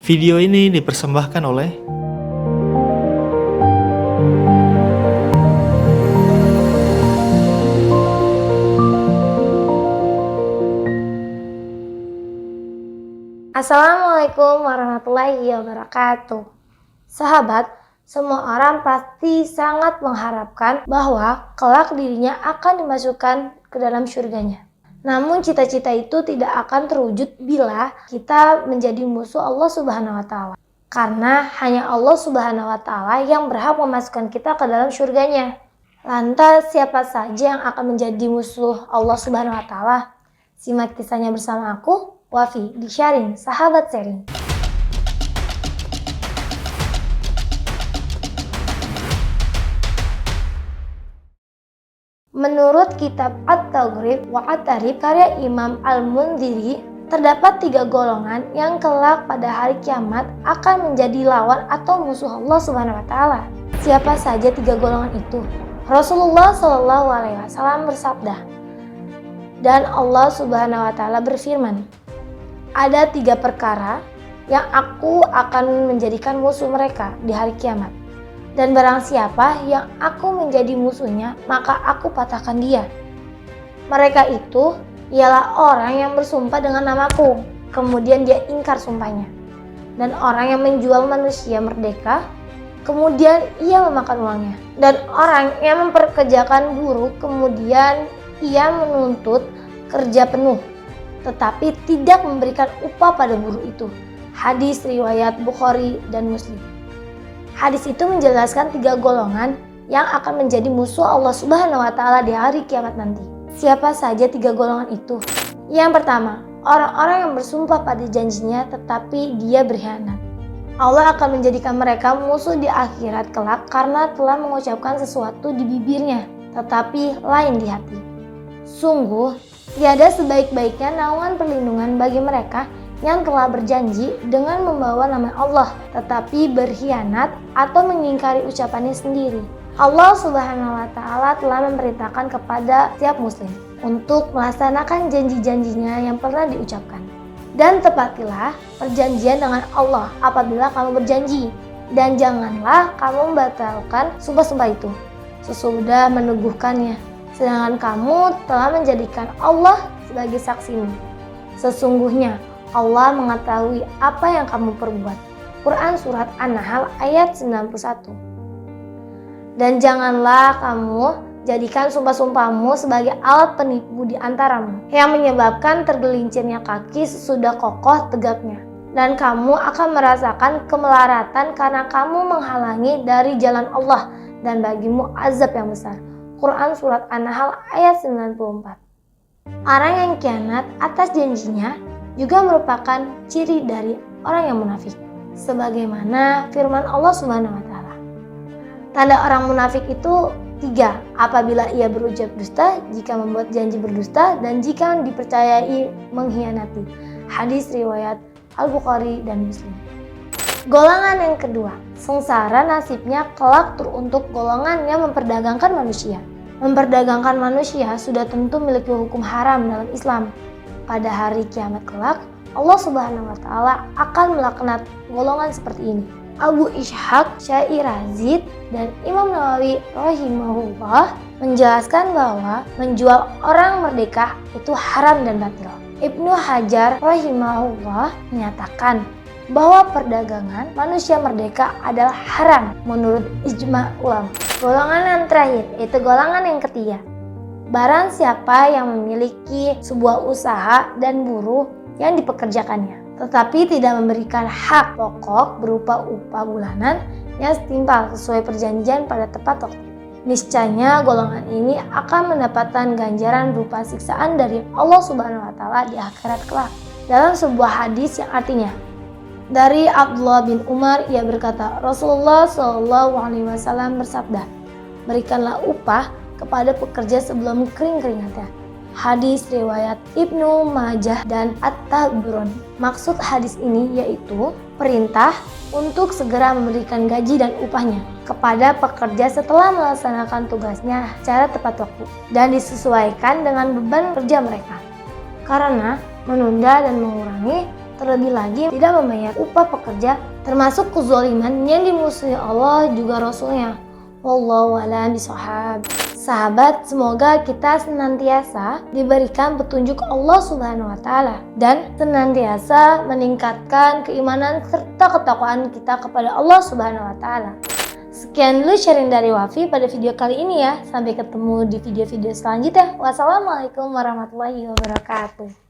Video ini dipersembahkan oleh Assalamualaikum warahmatullahi wabarakatuh. Sahabat, semua orang pasti sangat mengharapkan bahwa kelak dirinya akan dimasukkan ke dalam surganya. Namun cita-cita itu tidak akan terwujud bila kita menjadi musuh Allah Subhanahu wa taala. Karena hanya Allah Subhanahu wa taala yang berhak memasukkan kita ke dalam surganya. Lantas siapa saja yang akan menjadi musuh Allah Subhanahu wa taala? Simak kisahnya bersama aku, Wafi, di Sharing Sahabat Sharing. Menurut kitab At-Taghrib wa At-Tarhib karya Imam Al-Mundhiri, terdapat 3 golongan yang kelak pada hari kiamat akan menjadi lawan atau musuh Allah Subhanahu wa taala. Siapa saja 3 golongan itu? Rasulullah Shallallahu alaihi wasallam bersabda, dan Allah Subhanahu wa taala berfirman, ada 3 perkara yang aku akan menjadikan musuh mereka di hari kiamat. Dan barang siapa yang aku menjadi musuhnya, maka aku patahkan dia. Mereka itu ialah orang yang bersumpah dengan namaku, kemudian dia ingkar sumpahnya. Dan orang yang menjual manusia merdeka, kemudian ia memakan uangnya. Dan orang yang memperkerjakan buruh, kemudian ia menuntut kerja penuh, tetapi tidak memberikan upah pada buruh itu. Hadis riwayat Bukhari dan Muslim. Hadis itu menjelaskan 3 golongan yang akan menjadi musuh Allah Subhanahu wa taala di hari kiamat nanti. Siapa saja 3 golongan itu? Yang pertama, orang-orang yang bersumpah pada janjinya tetapi dia berkhianat. Allah akan menjadikan mereka musuh di akhirat kelak karena telah mengucapkan sesuatu di bibirnya tetapi lain di hati. Sungguh, tiada sebaik-baiknya naungan perlindungan bagi mereka yang telah berjanji dengan membawa nama Allah tetapi berkhianat atau mengingkari ucapannya sendiri. Allah Subhanahu wa taala telah memerintahkan kepada setiap muslim untuk melaksanakan janji-janjinya yang pernah diucapkan. Dan tepatilah perjanjian dengan Allah apabila kamu berjanji, dan janganlah kamu membatalkan sumpah-sumpah itu sesudah meneguhkannya, sedangkan kamu telah menjadikan Allah sebagai saksimu. Sesungguhnya Allah mengetahui apa yang kamu perbuat. Quran Surat An-Nahl ayat 91. Dan janganlah kamu jadikan sumpah-sumpahmu sebagai alat penipu di antaramu yang menyebabkan tergelincirnya kaki sesudah kokoh tegaknya. Dan kamu akan merasakan kemelaratan karena kamu menghalangi dari jalan Allah dan bagimu azab yang besar. Quran Surat An-Nahl ayat 94. Orang yang khianat atas janjinya juga merupakan ciri dari orang yang munafik. Sebagaimana firman Allah Subhanahu wa taala. Tanda orang munafik itu 3, apabila ia berucap dusta, jika membuat janji berdusta, dan jika dipercayai mengkhianati. Hadis riwayat Al-Bukhari dan Muslim. Golongan yang kedua, sengsara nasibnya kelak teruntuk golongan yang memperdagangkan manusia. Memperdagangkan manusia sudah tentu memiliki hukum haram dalam Islam. Pada hari kiamat kelak, Allah Subhanahu wa taala akan melaknat golongan seperti ini. Abu Ishaq Syairazi dan Imam Nawawi rahimahullah menjelaskan bahwa menjual orang merdeka itu haram dan batil. Ibnu Hajar rahimahullah menyatakan bahwa perdagangan manusia merdeka adalah haram menurut ijma ulama. Golongan yang terakhir yaitu golongan yang ketiga. Barang siapa yang memiliki sebuah usaha dan buruh yang dipekerjakannya, tetapi tidak memberikan hak pokok berupa upah bulanan yang setimpal sesuai perjanjian pada tepat waktu, niscaya golongan ini akan mendapatkan ganjaran berupa siksaan dari Allah Subhanahu wa taala di akhirat kelak. Dalam sebuah hadis yang artinya, dari Abdullah bin Umar, ia berkata, Rasulullah Shallallahu alaihi wasallam bersabda, berikanlah upah kepada pekerja sebelum kering keringatnya. Hadis riwayat Ibnu Majah dan At-Tabrani. Maksud hadis ini yaitu perintah untuk segera memberikan gaji dan upahnya kepada pekerja setelah melaksanakan tugasnya secara tepat waktu dan disesuaikan dengan beban kerja mereka. Karena menunda dan mengurangi Terlebih lagi tidak membayar upah pekerja, termasuk kezaliman yang dimusuhi Allah juga Rasulnya. Wallahu a'lam bishawab. Sahabat, semoga kita senantiasa diberikan petunjuk Allah Subhanahu wa taala dan senantiasa meningkatkan keimanan serta ketakwaan kita kepada Allah Subhanahu wa taala. Sekian dulu sharing dari Wafi pada video kali ini ya. Sampai ketemu di video-video selanjutnya. Wassalamualaikum warahmatullahi wabarakatuh.